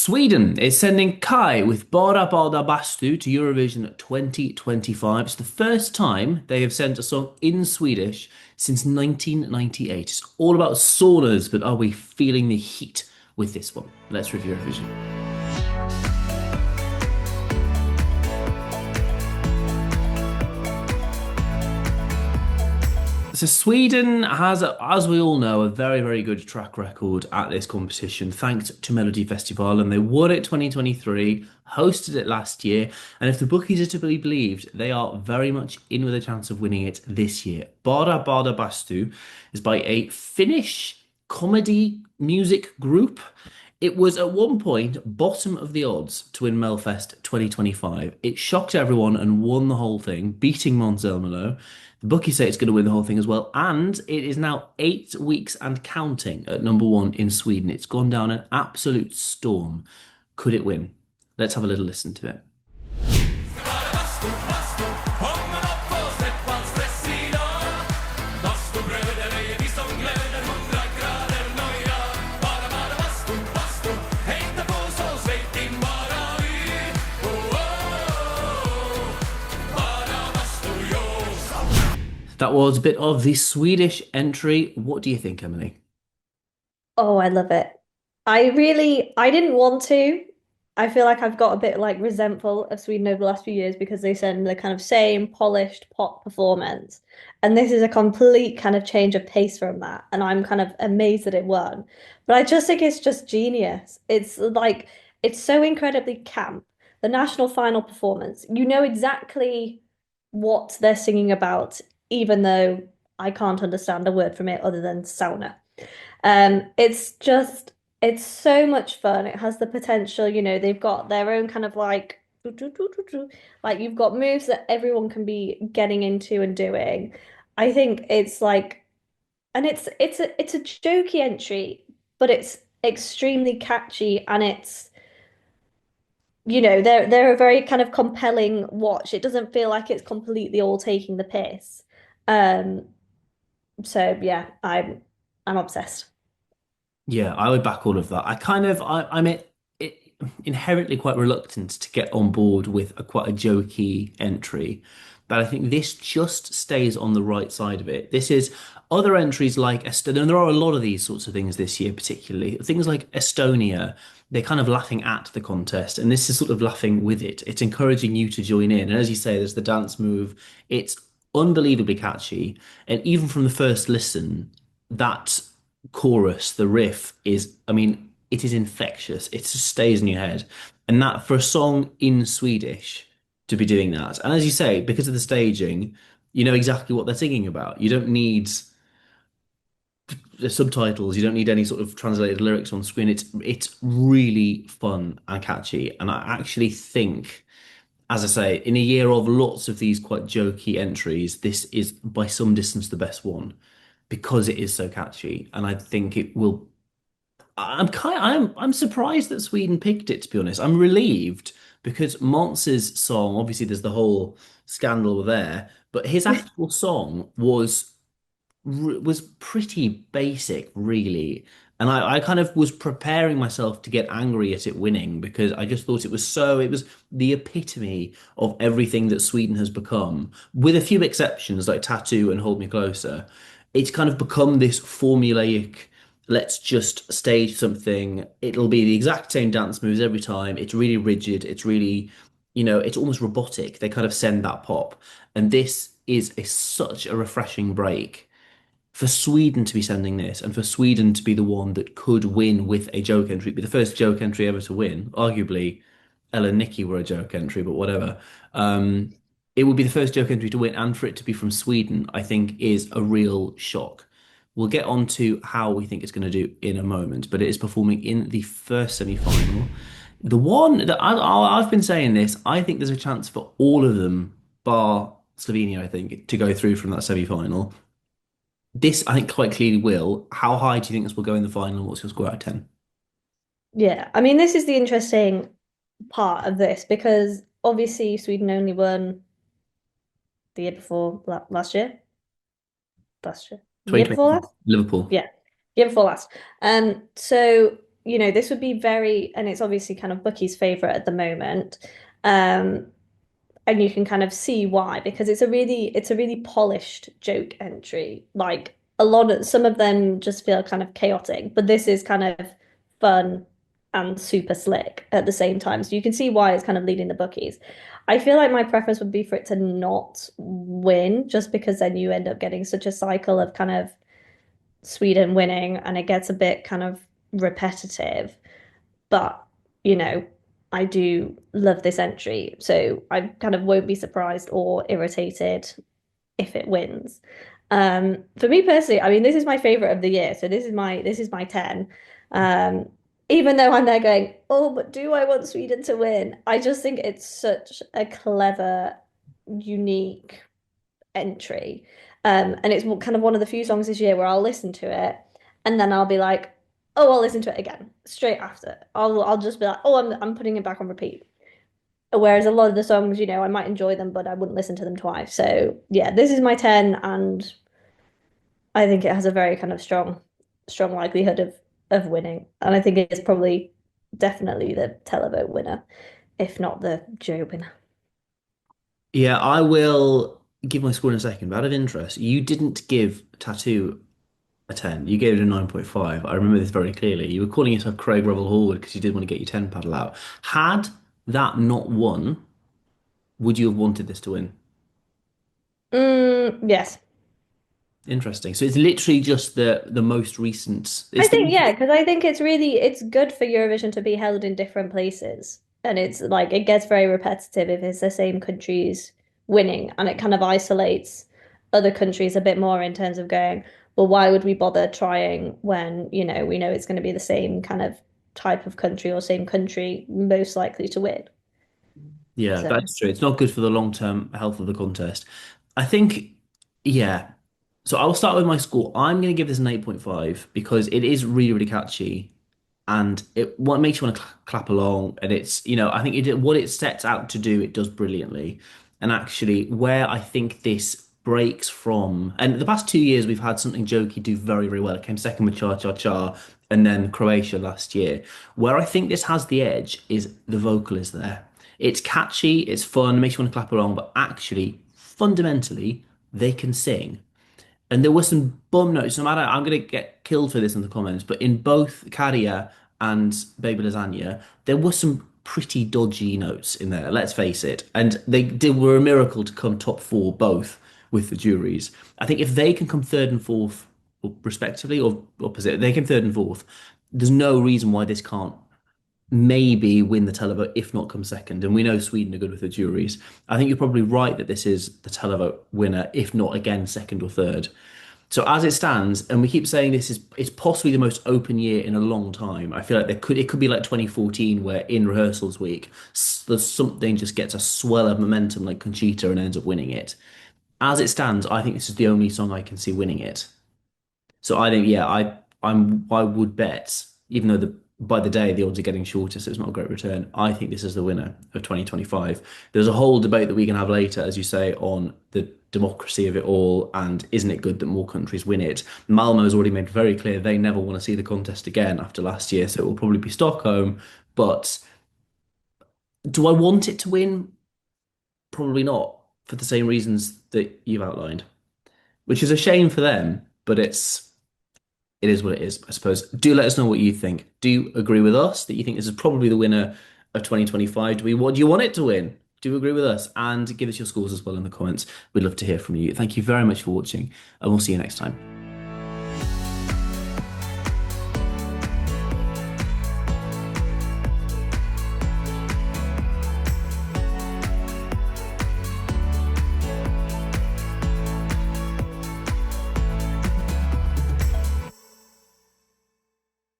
Sweden is sending KAJ with Bara bada bastu to Eurovision 2025. It's the first time they have sent a song in Swedish since 1998. It's all about saunas, but are we feeling the heat with this one? Let's review Eurovision. So Sweden has, as we all know, a very, very good track record at this competition, thanks to Melody Festival, and they won it 2023, hosted it last year, and if the bookies are to be believed, they are very much in with a chance of winning it this year. Bara bada bastu is by a Finnish comedy music group. It was at one point bottom of the odds to win Melfest 2025. It shocked everyone and won the whole thing, beating Måns Zelmerlöw. The bookies say it's going to win the whole thing as well, and it is now 8 weeks and counting at number one in Sweden. It's gone down an absolute storm. Could it win? Let's have a little listen to it. That was a bit of the Swedish entry. What do you think, Emily? Oh, I love it. I didn't want to. I feel like I've got a bit like resentful of Sweden over the last few years because they send the kind of same polished pop performance. And this is a complete kind of change of pace from that. And I'm kind of amazed that it won. But I just think it's just genius. It's so incredibly camp. The national final performance, you know exactly what they're singing about, even though I can't understand a word from it other than sauna. It's so much fun. It has the potential, they've got their own kind of like you've got moves that everyone can be getting into and doing. I think it's like, and it's a jokey entry, but it's extremely catchy and they're a very kind of compelling watch. It doesn't feel like it's completely all taking the piss. Um, so yeah, I'm obsessed. Yeah, I would back all of that. I'm inherently quite reluctant to get on board with quite a jokey entry, but I think this just stays on the right side of it. This is other entries like Estonia, and there are a lot of these sorts of things this year, particularly things like Estonia. They're kind of laughing at the contest, and this is sort of laughing with it. It's encouraging you to join in, and as you say, there's the dance move. It's unbelievably catchy, and even from the first listen, that chorus, the riff is, I mean, it is infectious. It just stays in your head. And that for a song in Swedish to be doing that. And as you say, because of the staging, you know exactly what they're singing about. You don't need the subtitles, you don't need any sort of translated lyrics on screen. It's really fun and catchy. And I actually think, as I say, in a year of lots of these quite jokey entries, this is by some distance the best one because it is so catchy. And I think it will. I'm surprised that Sweden picked it, to be honest. I'm relieved because Montz's song, obviously there's the whole scandal there, but his actual song was pretty basic, really. And I kind of was preparing myself to get angry at it winning because I just thought it was the epitome of everything that Sweden has become, with a few exceptions like Tattoo and Hold Me Closer. It's kind of become this formulaic, let's just stage something. It'll be the exact same dance moves every time. It's really rigid. It's really, it's almost robotic. They kind of send that pop. And this is such a refreshing break for Sweden to be sending this and for Sweden to be the one that could win with a joke entry, be the first joke entry ever to win. Arguably, Ella and Nikki were a joke entry, but whatever. Um, it would be the first joke entry to win, and for it to be from Sweden, I think is a real shock. We'll get on to how we think it's going to do in a moment, but it is performing in the first semi-final. The one that I've been saying this, I think there's a chance for all of them, bar Slovenia, I think, to go through from that semi-final. This, I think, quite clearly will. How high do you think this will go in the final? What's your score out of 10? Yeah, I mean, this is the interesting part of this because obviously Sweden only won the year before last year, the year before 2020, last, Liverpool. yeah, year before last. So this would be very, and it's obviously kind of Bookie's favorite at the moment. Um, and you can kind of see why, because it's a really polished joke entry. Like some of them just feel kind of chaotic, but this is kind of fun and super slick at the same time. So you can see why it's kind of leading the Bookies. I feel like my preference would be for it to not win, just because then you end up getting such a cycle of kind of Sweden winning, and it gets a bit kind of repetitive. But, you know, I do love this entry, so I kind of won't be surprised or irritated if it wins. For me personally, I mean, this is my favorite of the year, so this is my 10. Um, Even though I'm there going, oh, but do I want Sweden to win? I just think it's such a clever, unique entry. And it's kind of one of the few songs this year where I'll listen to it and then I'll be like, oh, I'll listen to it again straight after. I'll just be like, oh, I'm putting it back on repeat. Whereas a lot of the songs, I might enjoy them, but I wouldn't listen to them twice. So yeah, this is my 10, and I think it has a very kind of strong likelihood of winning. And I think it's probably definitely the televote winner, if not the jury winner. Yeah, I will give my score in a second, but out of interest, you didn't give Tattoo a 10. You gave it a 9.5. I remember this very clearly. You were calling yourself Craig Revel Horwood because you did want to get your 10 paddle out. Had that not won, would you have wanted this to win? Yes. Interesting. So it's literally just the most recent. I It's think, the yeah, because I think it's good for Eurovision to be held in different places. And it's like it gets very repetitive if it's the same countries winning, and it kind of isolates other countries a bit more in terms of going, well, why would we bother trying when, we know it's going to be the same kind of type of country or same country most likely to win. Yeah, So, that's true. It's not good for the long-term health of the contest. I think, yeah. So I'll start with my score. I'm going to give this an 8.5 because it is really, really catchy and it what makes you want to clap along. And it's, I think what it sets out to do, it does brilliantly. And actually, where I think this breaks from, and the past 2 years, we've had something jokey do very, very well. It came second with Cha Cha Cha and then Croatia last year. Where I think this has the edge is the vocal is there. It's catchy, it's fun, makes you want to clap along, but actually, fundamentally, they can sing. And there were some bum notes. No matter, I'm gonna get killed for this in the comments, but in both Caria and Baby Lasagna, there were some pretty dodgy notes in there. Let's face it, and they were a miracle to come top four both with the juries. I think if they can come third and fourth, respectively, or opposite, they came third and fourth. There's no reason why this can't maybe win the televote, if not come second. And we know Sweden are good with the juries. I think you're probably right that this is the televote winner, if not again second or third. So as it stands, and we keep saying this is it's possibly the most open year in a long time. I feel like it could be like 2014 where in rehearsals week there's something just gets a swell of momentum like Conchita and ends up winning it. As it stands, I think this is the only song I can see winning it. So I think, yeah, I would bet, even though the by the day the odds are getting shorter, so it's not a great return. I think this is the winner of 2025. There's a whole debate that we can have later, as you say, on the democracy of it all and isn't it good that more countries win it. Malmo has already made very clear they never want to see the contest again after last year, so it will probably be Stockholm. But do I want it to win? Probably not, for the same reasons that you've outlined, which is a shame for them, but it is what it is, I suppose. Do let us know what you think. Do you agree with us that you think this is probably the winner of 2025? Do you want it to win? Do you agree with us? And give us your scores as well in the comments. We'd love to hear from you. Thank you very much for watching, and we'll see you next time.